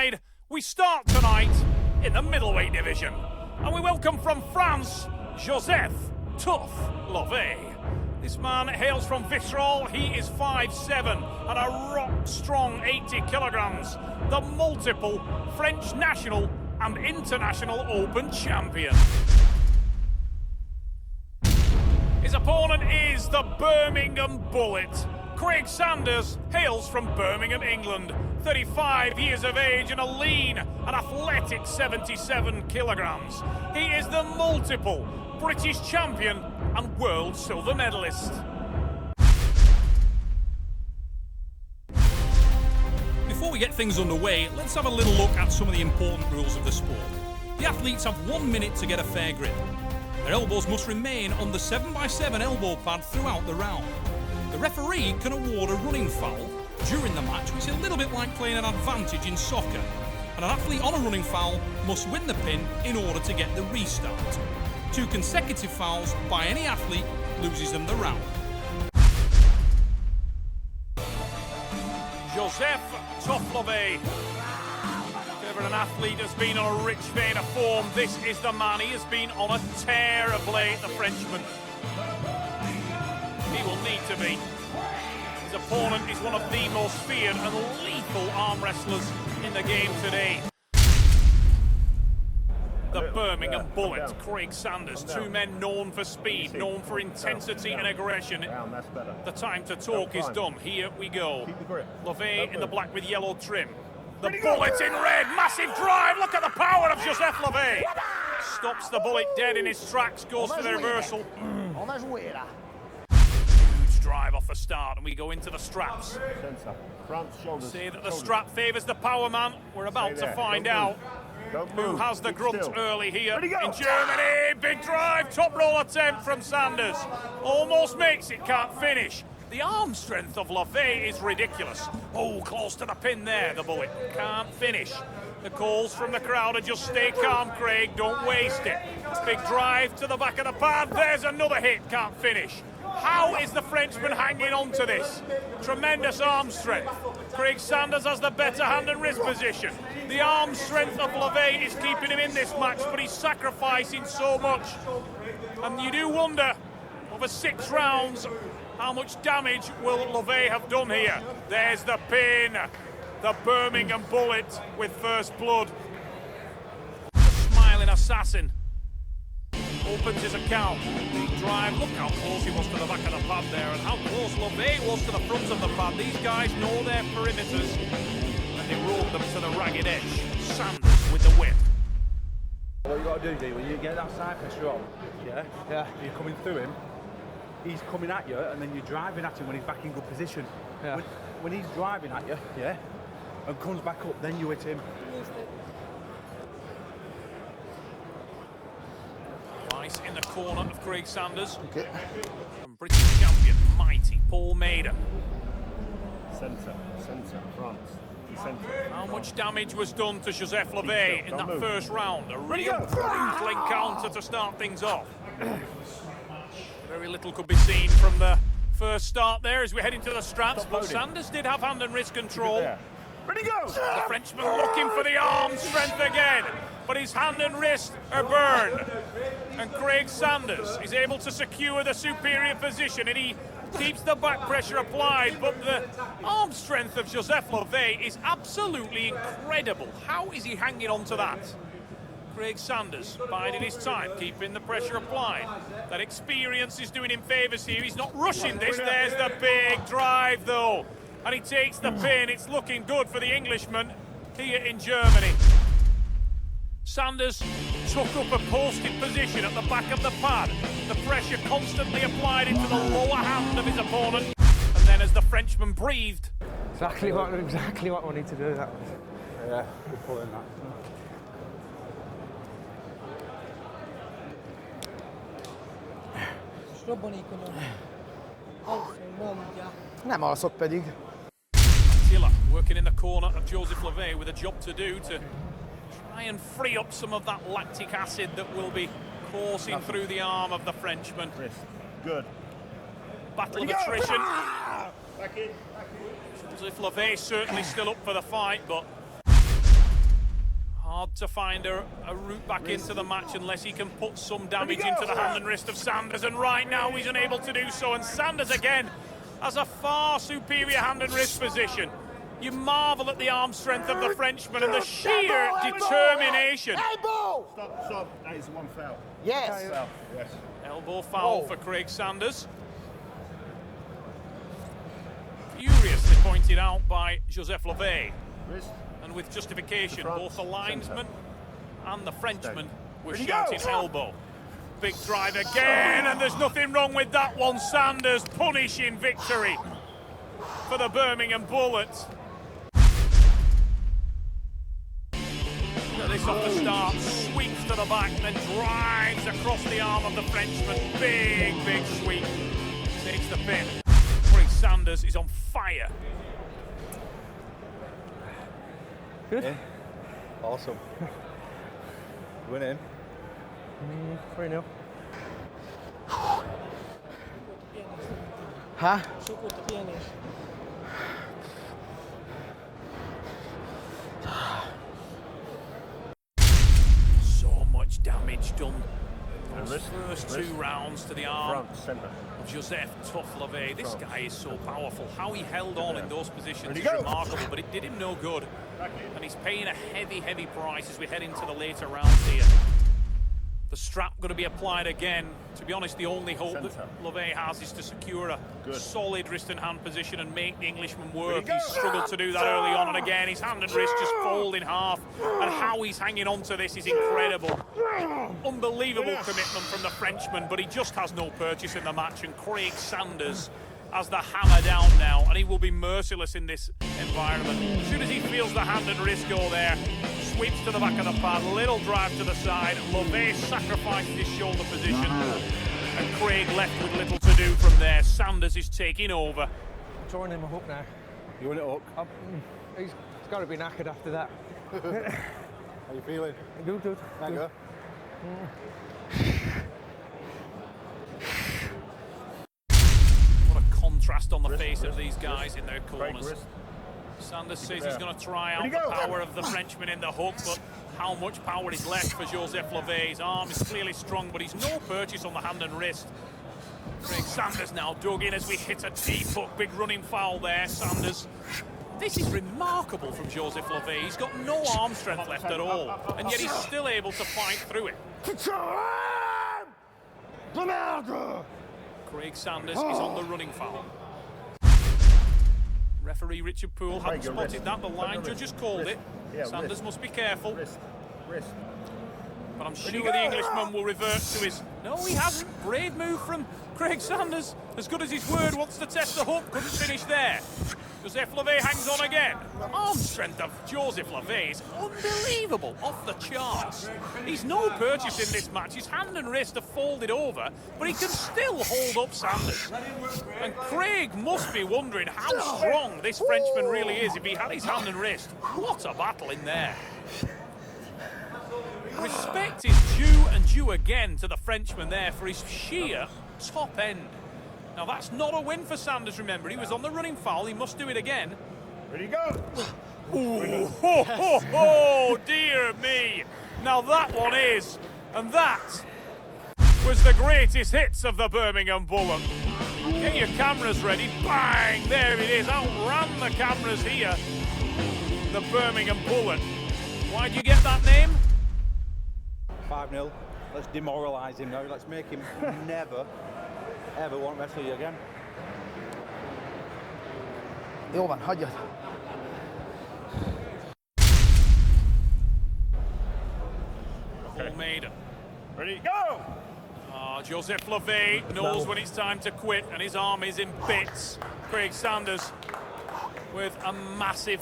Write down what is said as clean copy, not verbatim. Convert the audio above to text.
side, we start tonight in the middleweight division. And we welcome from France, Joseph Tough Lovei. This man hails from Visserol. He is 5'7" and a rock-strong 80 kilograms. The multiple French national and international open champion. His opponent is the Birmingham Bullet. Craig Sanders hails from Birmingham, England. 35 years of age and a lean and athletic 77 kilograms. He is the multiple British champion and world silver medalist. Before we get things underway, let's have a little look at some of the important rules of the sport. The athletes have 1 minute to get a fair grip. Their elbows must remain on the 7x7 elbow pad throughout the round. The referee can award a running foul during the match, which is a little bit like playing an advantage in soccer. And an athlete on a running foul must win the pin in order to get the restart. 2 consecutive fouls by any athlete loses them the round. Joseph Tough Lovei. If ever an athlete has been on a rich vein of form, this is the man. He has been on a tear of late, the Frenchman. He will need to be. His opponent is one of the most feared and lethal arm wrestlers in the game today. The Birmingham Bullet, Craig Sanders, 2 men known for speed, known for intensity and aggression. The time to talk is done. Here we go. Lovei in the black with yellow trim. The Bullet in red, massive drive. Look at the power of Joseph Lovei. Stops the Bullet dead in his tracks, goes for the reversal. Huge drive off the start, and we go into the straps. Say that the strap favours the power man. We're about to find out who has the grunt early here in Germany. Big drive, top roll attempt from Sanders. Almost makes it, can't finish. The arm strength of Lovei is ridiculous. Oh, close to the pin there, the Bullet. Can't finish. The calls from the crowd are just stay calm, Craig, don't waste it. Big drive to the back of the pad. There's another hit, can't finish. How is the Frenchman hanging on to this? Tremendous arm strength. Craig Sanders has the better hand and wrist position. The arm strength of Lovei is keeping him in this match, but he's sacrificing so much. And you do wonder, over 6 rounds, how much damage will Lovei have done here? There's the pin. The Birmingham Bullet with first blood. The smiling assassin opens his account. Big drive. Look how close he was to the back of the pad there, and how close Lovei was to the front of the pad. These guys know their perimeters, and they rolled them to the ragged edge. Sanders with the whip. What you got to do, D, when you get that side pressure on, you're coming through him, he's coming at you, and then you're driving at him when he's back in good position. Yeah. When he's driving at you, and comes back up, then you hit him. Nice in the corner of Craig Sanders. Okay. From British champion, mighty Paul Maiden. Centre, France. How much damage was done to Joseph Lovei in that first round? A real brutal encounter to start things off. Very little could be seen from the first start there as we head into the straps, but Sanders did have hand and wrist control. Ready, go! The Frenchman looking for the arm strength again, but his hand and wrist are burned. And Craig Sanders is able to secure the superior position, and he keeps the back pressure applied, but the arm strength of Joseph Lovei is absolutely incredible. How is he hanging on to that? Craig Sanders biding his time, keeping the pressure applied. That experience is doing him favours here. He's not rushing this. There's the big drive, though. And he takes the pin. It's looking good for the Englishman here in Germany. Sanders took up a posted position at the back of the pad. The pressure constantly applied into the lower hand of his opponent. And then as the Frenchman breathed... Exactly what we need to do, that was. Yeah, good pull in that. Nem alszok pedig. Attila working in the corner of Joseph Lovei with a job to do to try and free up some of that lactic acid that will be coursing through the arm of the Frenchman. Good. Battle of attrition. Joseph Lovei certainly still up for the fight, but about to find a route back into the match unless he can put some damage into the hand and wrist of Sanders, and right now he's unable to do so, and Sanders again has a far superior hand and wrist position. You marvel at the arm strength of the Frenchman and the sheer determination. Elbow! Stop. That is one foul. Yes. Foul. Yes. Elbow foul for Craig Sanders. Furiously pointed out by Joseph Lovei. Wrist. And with justification, France, both the linesman and the Frenchman were Ready, shouting go! elbow. Big drive again, and there's nothing wrong with that one. Sanders punishing victory for the Birmingham Bullets. Look at this off the start, sweeps to the back, then drives across the arm of the Frenchman. Big sweep. Takes the pin. Craig Sanders is on fire. Good. Yeah. Awesome. Winning. 3-0. Huh? So much damage done. Those Wrist, first wrist. 2 rounds to the arm Front, centre. of Joseph Tough Lovei. This guy is so powerful. How he held on in those positions Ready, is go! remarkable, but it did him no good. And he's paying a heavy price as we head into the later rounds here. The strap going to be applied again. To be honest, the only hope that Lovei has is to secure a solid wrist and hand position and make the Englishman work. He's struggled to do that early on, and again his hand and wrist just fold in half. And how he's hanging on to this is incredible. Unbelievable commitment from the Frenchman, but he just has no purchase in the match, and Craig Sanders has the hammer down now, and he will be merciless in this environment. As soon as he feels the hand and wrist go there, sweeps to the back of the pad, little drive to the side. Lovei sacrifices his shoulder position, and Craig left with little to do from there. Sanders is taking over. Drawing him a hook now. You want it hook? He's got to be knackered after that. How you feeling? Good. Thank you. What a contrast on the face of these guys in their corners. Wrist. Sanders says he's going to try out the power of the Frenchman in the hook, but how much power is left for Joseph Lovei? His arm is clearly strong, but he's no purchase on the hand and wrist. Craig Sanders now dug in as we hit a deep hook. Big running foul there, Sanders. This is remarkable from Joseph Lovei. He's got no arm strength left at all, and yet he's still able to fight through it. Craig Sanders is on the running foul. Referee Richard Poole hadn't spotted that. The line judges called it. Sanders must be careful. Wrist. But I'm sure the Englishman will revert to his... No, he hasn't. Brave move from Craig Sanders. As good as his word, wants to test the hook. Couldn't finish there. Joseph Lovei hangs on again. The arm strength of Joseph Lovei is unbelievable, off the charts. He's no purchase in this match. His hand and wrist are folded over, but he can still hold up Sanders. And Craig must be wondering how strong this Frenchman really is if he had his hand and wrist. What a battle in there. Respect is due and due again to the Frenchman there for his sheer top end. Now that's not a win for Sanders, remember, he was on the running foul, he must do it again. Ready, go! Ooh, ho, dear me. Now that one is, and that was the greatest hits of the Birmingham Bullet. Get your cameras ready, bang, there it is, outran the cameras here. The Birmingham Bullet. Why'd you get that name? 5-0. Let's demoralise him now. Let's make him never, ever want to wrestle you again. Jó van, hagyjad. Made. Ready, go! Joseph Lovei knows when it's time to quit, and his arm is in bits. Craig Sanders with a massive